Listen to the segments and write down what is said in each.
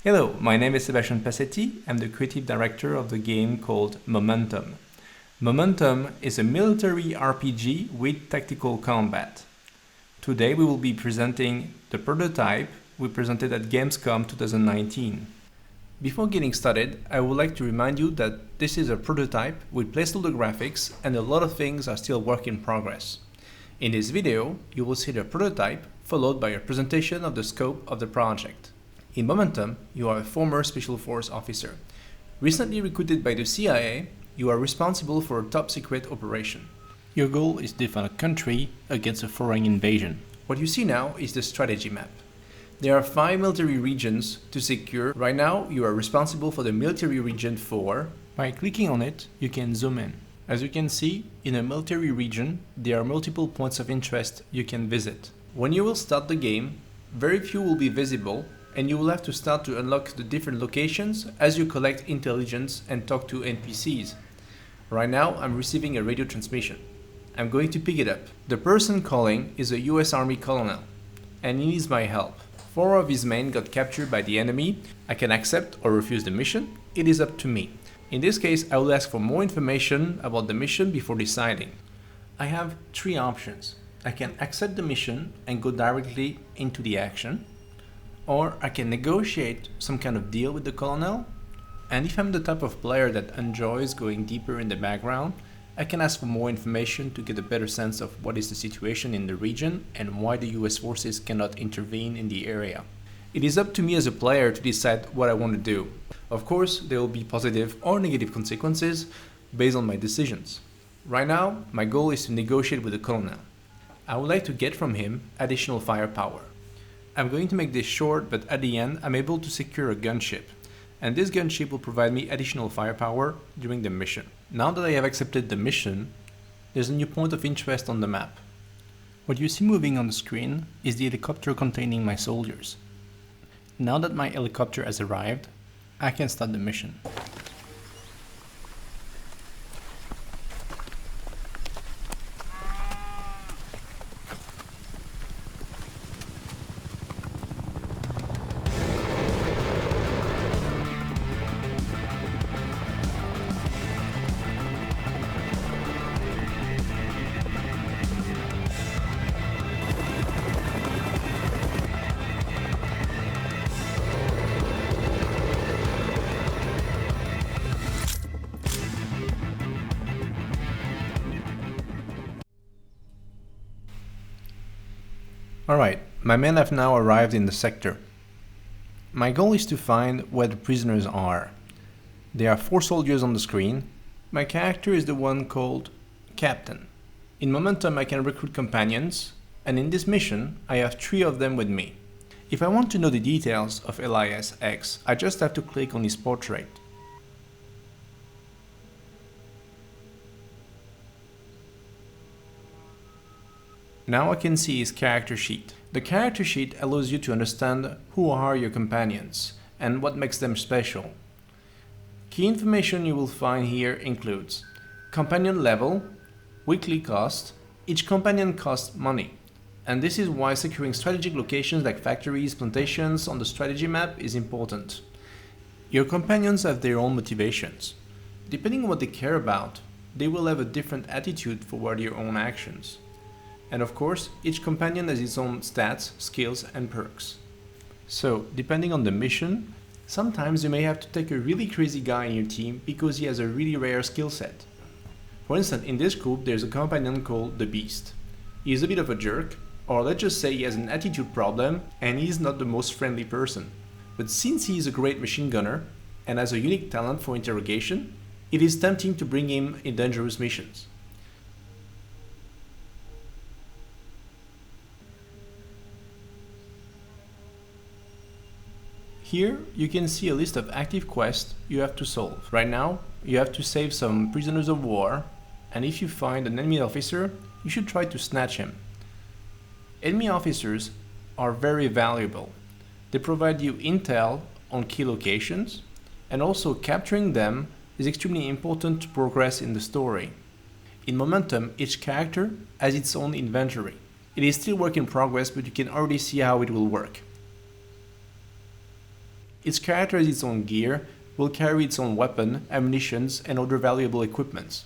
Hello, my name is Sebastian Pacetti. I'm the creative director of the game called Momentum. Momentum is a military RPG with tactical combat. Today we will be presenting the prototype we presented at Gamescom 2019. Before getting started, I would like to remind you that this is a prototype with placeholder graphics and a lot of things are still work in progress. In this video, you will see the prototype followed by a presentation of the scope of the project. In Momentum, you are a former Special Force officer. Recently recruited by the CIA, you are responsible for a top-secret operation. Your goal is to defend a country against a foreign invasion. What you see now is the strategy map. There are 5 military regions to secure. Right now, you are responsible for the military region 4. By clicking on it, you can zoom in. As you can see, in a military region, there are multiple points of interest you can visit. When you will start the game, very few will be visible, and you will have to start to unlock the different locations as you collect intelligence and talk to NPCs. Right now, I'm receiving a radio transmission. I'm going to pick it up. The person calling is a US Army colonel, and he needs my help. 4 of his men got captured by the enemy. I can accept or refuse the mission. It is up to me. In this case, I will ask for more information about the mission before deciding. I have 3 options. I can accept the mission and go directly into the action, or I can negotiate some kind of deal with the colonel, and if I'm the type of player that enjoys going deeper in the background, I can ask for more information to get a better sense of what is the situation in the region and why the US forces cannot intervene in the area. It is up to me as a player to decide what I want to do. Of course, there will be positive or negative consequences based on my decisions. Right now, my goal is to negotiate with the colonel. I would like to get from him additional firepower. I'm going to make this short, but at the end, I'm able to secure a gunship. And this gunship will provide me additional firepower during the mission. Now that I have accepted the mission, there's a new point of interest on the map. What you see moving on the screen is the helicopter containing my soldiers. Now that my helicopter has arrived, I can start the mission. Alright, my men have now arrived in the sector. My goal is to find where the prisoners are. There are 4 soldiers on the screen. My character is the one called Captain. In Momentum I can recruit companions, and in this mission I have 3 of them with me. If I want to know the details of Elias X, I just have to click on his portrait. Now I can see his character sheet. The character sheet allows you to understand who are your companions and what makes them special. Key information you will find here includes companion level, weekly cost. Each companion costs money, and this is why securing strategic locations like factories, plantations on the strategy map is important. Your companions have their own motivations. Depending on what they care about, they will have a different attitude toward your own actions. And of course, each companion has its own stats, skills, and perks. So, depending on the mission, sometimes you may have to take a really crazy guy in your team because he has a really rare skill set. For instance, in this group, there's a companion called the Beast. He is a bit of a jerk, or let's just say he has an attitude problem and he's not the most friendly person. But since he is a great machine gunner and has a unique talent for interrogation, it is tempting to bring him in dangerous missions. Here you can see a list of active quests you have to solve. Right now you have to save some prisoners of war, and if you find an enemy officer, you should try to snatch him. Enemy officers are very valuable. They provide you intel on key locations, and also capturing them is extremely important to progress in the story. In Momentum, each character has its own inventory. It is still work in progress, but you can already see how it will work. Each character has its own gear, will carry its own weapon, ammunitions, and other valuable equipments.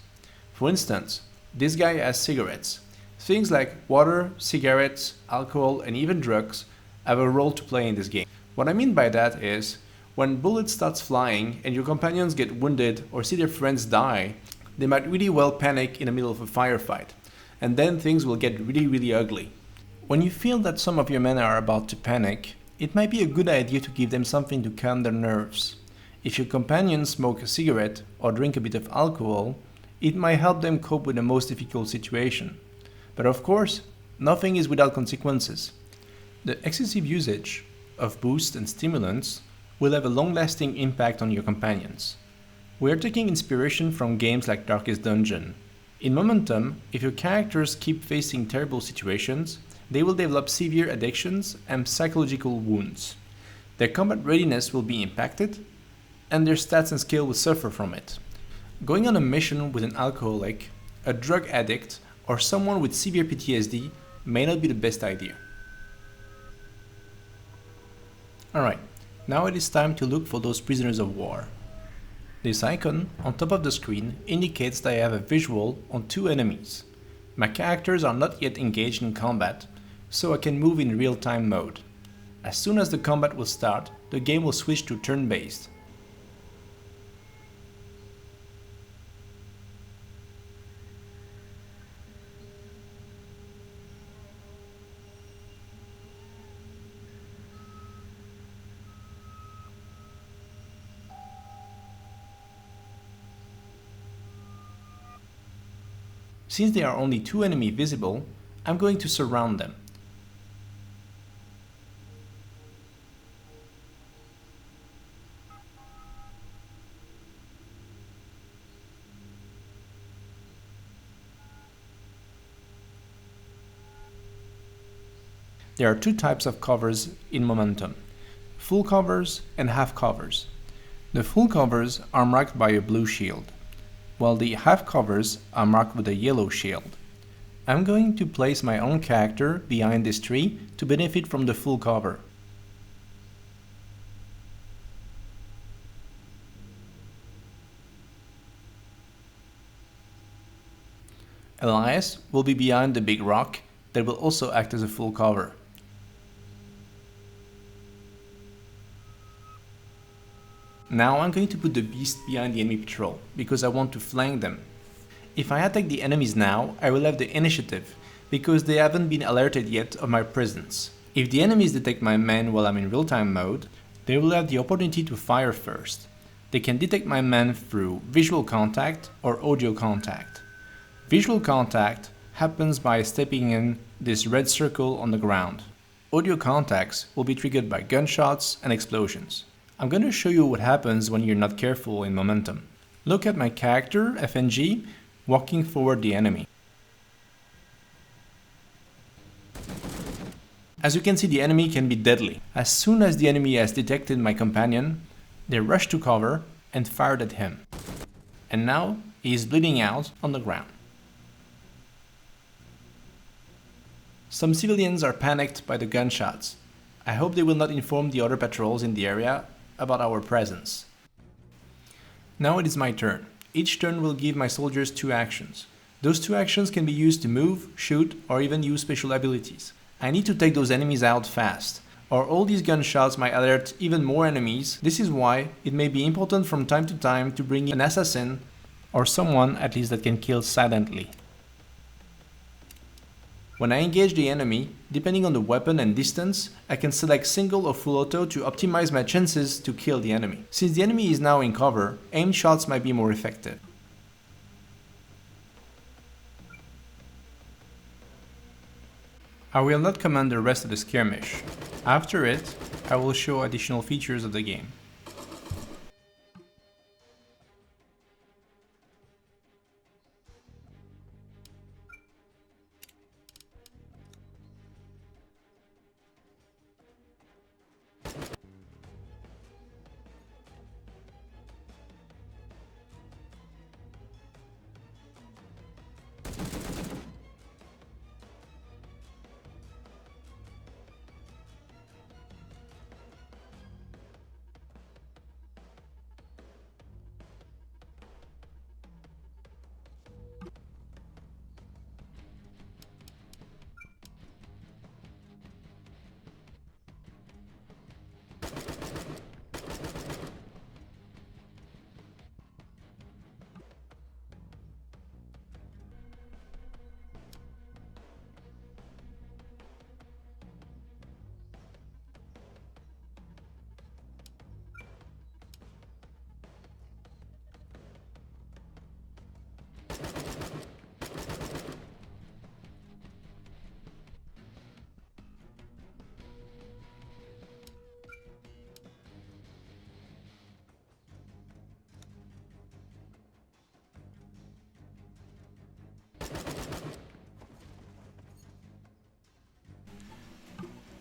For instance, this guy has cigarettes. Things like water, cigarettes, alcohol, and even drugs have a role to play in this game. What I mean by that is, when bullets start flying and your companions get wounded or see their friends die, they might really well panic in the middle of a firefight, and then things will get really ugly. When you feel that some of your men are about to panic, it might be a good idea to give them something to calm their nerves. If your companions smoke a cigarette or drink a bit of alcohol, it might help them cope with the most difficult situation. But of course, nothing is without consequences. The excessive usage of boosts and stimulants will have a long-lasting impact on your companions. We are taking inspiration from games like Darkest Dungeon. In Momentum, if your characters keep facing terrible situations, they will develop severe addictions and psychological wounds. Their combat readiness will be impacted, and their stats and skill will suffer from it. Going on a mission with an alcoholic, a drug addict, or someone with severe PTSD may not be the best idea. Alright, now it is time to look for those prisoners of war. This icon on top of the screen indicates that I have a visual on two enemies. My characters are not yet engaged in combat, so I can move in real-time mode. As soon as the combat will start, the game will switch to turn-based. Since there are only two enemies visible, I'm going to surround them. There are two types of covers in Momentum: full covers and half covers. The full covers are marked by a blue shield, while the half covers are marked with a yellow shield. I'm going to place my own character behind this tree to benefit from the full cover. Elias will be behind the big rock that will also act as a full cover. Now I'm going to put the beast behind the enemy patrol, because I want to flank them. If I attack the enemies now, I will have the initiative, because they haven't been alerted yet of my presence. If the enemies detect my men while I'm in real-time mode, they will have the opportunity to fire first. They can detect my men through visual contact or audio contact. Visual contact happens by stepping in this red circle on the ground. Audio contacts will be triggered by gunshots and explosions. I'm going to show you what happens when you're not careful in Momentum. Look at my character, FNG, walking toward the enemy. As you can see, the enemy can be deadly. As soon as the enemy has detected my companion, they rush to cover and fired at him. And now he is bleeding out on the ground. Some civilians are panicked by the gunshots. I hope they will not inform the other patrols in the area about our presence. Now it is my turn. Each turn will give my soldiers two actions. Those two actions can be used to move, shoot, or even use special abilities. I need to take those enemies out fast, or all these gunshots might alert even more enemies. This is why it may be important from time to time to bring in an assassin, or someone at least that can kill silently. When I engage the enemy, depending on the weapon and distance, I can select single or full auto to optimize my chances to kill the enemy. Since the enemy is now in cover, aimed shots might be more effective. I will not command the rest of the skirmish. After it, I will show additional features of the game.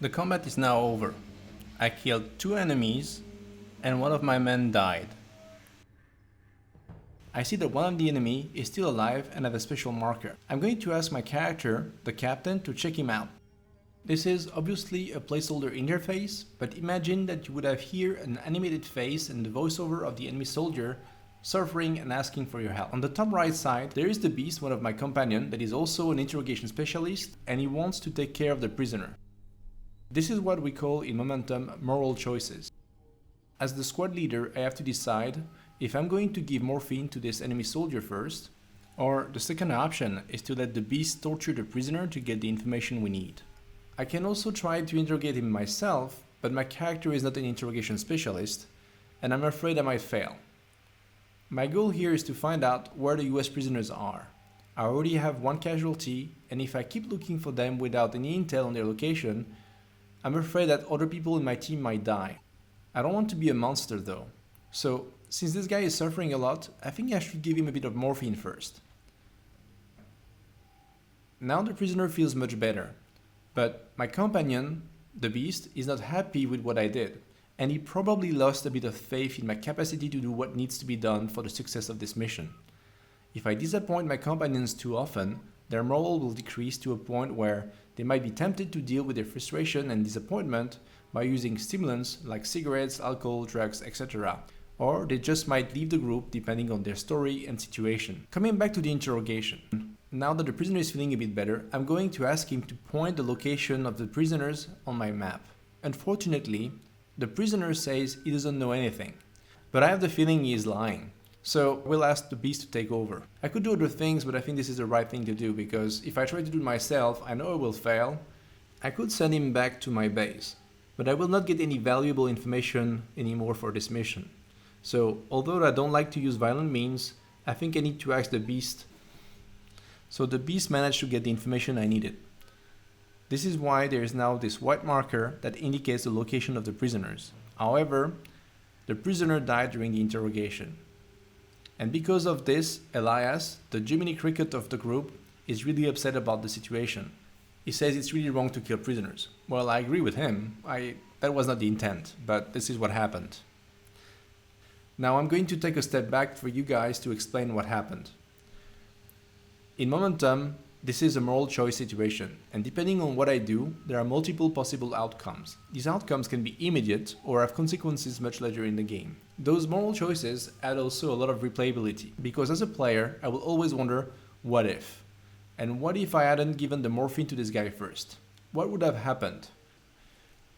The combat is now over. I killed 2 enemies and one of my men died. I see that one of the enemy is still alive and have a special marker. I'm going to ask my character, the captain, to check him out. This is obviously a placeholder interface, but imagine that you would have here an animated face and the voiceover of the enemy soldier suffering and asking for your help. On the top right side, there is the beast, one of my companions, that is also an interrogation specialist, and he wants to take care of the prisoner. This is what we call in Momentum moral choices. As the squad leader, I have to decide if I'm going to give morphine to this enemy soldier first, or the second option is to let the beast torture the prisoner to get the information we need. I can also try to interrogate him myself, but my character is not an interrogation specialist, and I'm afraid I might fail. My goal here is to find out where the US prisoners are. I already have 1 casualty, and if I keep looking for them without any intel on their location, I'm afraid that other people in my team might die. I don't want to be a monster though. So, since this guy is suffering a lot, I think I should give him a bit of morphine first. Now the prisoner feels much better, but my companion, the beast, is not happy with what I did, and he probably lost a bit of faith in my capacity to do what needs to be done for the success of this mission. If I disappoint my companions too often, their morale will decrease to a point where they might be tempted to deal with their frustration and disappointment by using stimulants like cigarettes, alcohol, drugs, etc. Or they just might leave the group depending on their story and situation. Coming back to the interrogation. Now that the prisoner is feeling a bit better, I'm going to ask him to point the location of the prisoners on my map. Unfortunately, the prisoner says he doesn't know anything, but I have the feeling he is lying. So we'll ask the beast to take over. I could do other things, but I think this is the right thing to do, because if I try to do it myself, I know I will fail. I could send him back to my base, but I will not get any valuable information anymore for this mission. So although I don't like to use violent means, I think I need to ask the beast. So the beast managed to get the information I needed. This is why there is now this white marker that indicates the location of the prisoners. However, the prisoner died during the interrogation. And because of this, Elias, the Jiminy Cricket of the group, is really upset about the situation. He says it's really wrong to kill prisoners. Well, I agree with him. That was not the intent, but this is what happened. Now I'm going to take a step back for you guys to explain what happened. In Momentum, this is a moral choice situation, and depending on what I do, there are multiple possible outcomes. These outcomes can be immediate or have consequences much later in the game. Those moral choices add also a lot of replayability, because as a player, I will always wonder, what if? And what if I hadn't given the morphine to this guy first? What would have happened?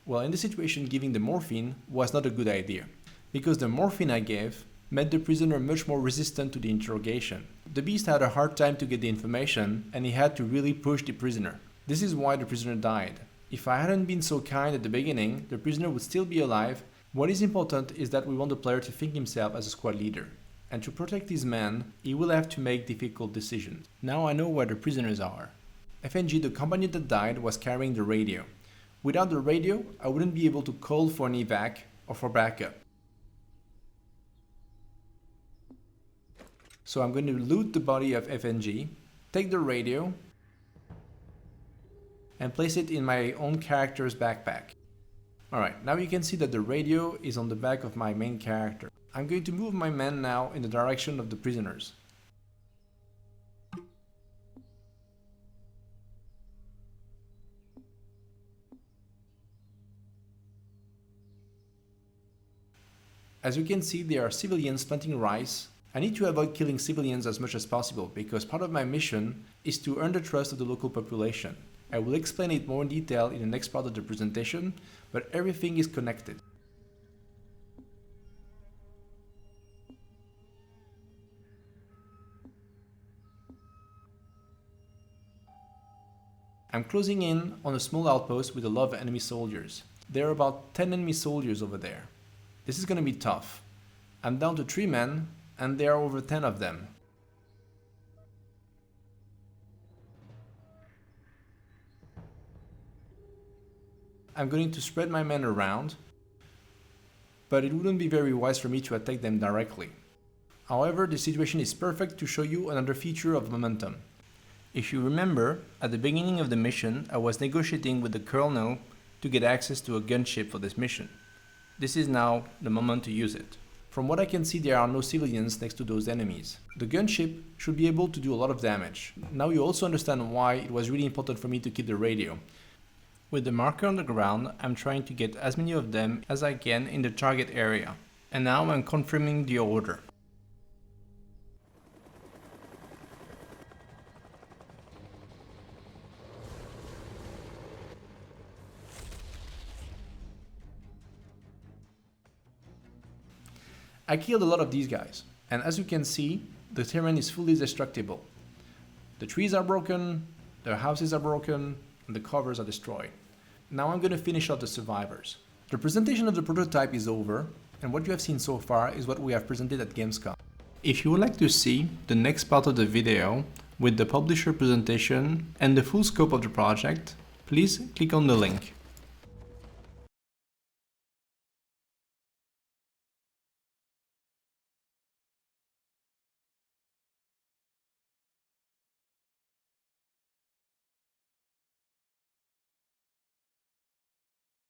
Well, in this situation, giving the morphine was not a good idea, because the morphine I gave made the prisoner much more resistant to the interrogation. The beast had a hard time to get the information, and he had to really push the prisoner. This is why the prisoner died. If I hadn't been so kind at the beginning, the prisoner would still be alive. What is important is that we want the player to think himself as a squad leader. And to protect his men, he will have to make difficult decisions. Now I know where the prisoners are. FNG, the companion that died, was carrying the radio. Without the radio, I wouldn't be able to call for an evac or for backup. So I'm going to loot the body of FNG, take the radio, and place it in my own character's backpack. Alright, now you can see that the radio is on the back of my main character. I'm going to move my men now in the direction of the prisoners. As you can see, there are civilians planting rice. I need to avoid killing civilians as much as possible, because part of my mission is to earn the trust of the local population. I will explain it more in detail in the next part of the presentation, but everything is connected. I'm closing in on a small outpost with a lot of enemy soldiers. There are about 10 enemy soldiers over there. This is going to be tough. I'm down to 3 men, and there are over 10 of them. I'm going to spread my men around, but it wouldn't be very wise for me to attack them directly. However, the situation is perfect to show you another feature of Momentum. If you remember, at the beginning of the mission, I was negotiating with the colonel to get access to a gunship for this mission. This is now the moment to use it. From what I can see, there are no civilians next to those enemies. The gunship should be able to do a lot of damage. Now you also understand why it was really important for me to keep the radio. With the marker on the ground, I'm trying to get as many of them as I can in the target area. And now I'm confirming the order. I killed a lot of these guys, and as you can see, the terrain is fully destructible. The trees are broken, the houses are broken, and the covers are destroyed. Now I'm going to finish off the survivors. The presentation of the prototype is over, and what you have seen so far is what we have presented at Gamescom. If you would like to see the next part of the video with the publisher presentation and the full scope of the project, please click on the link.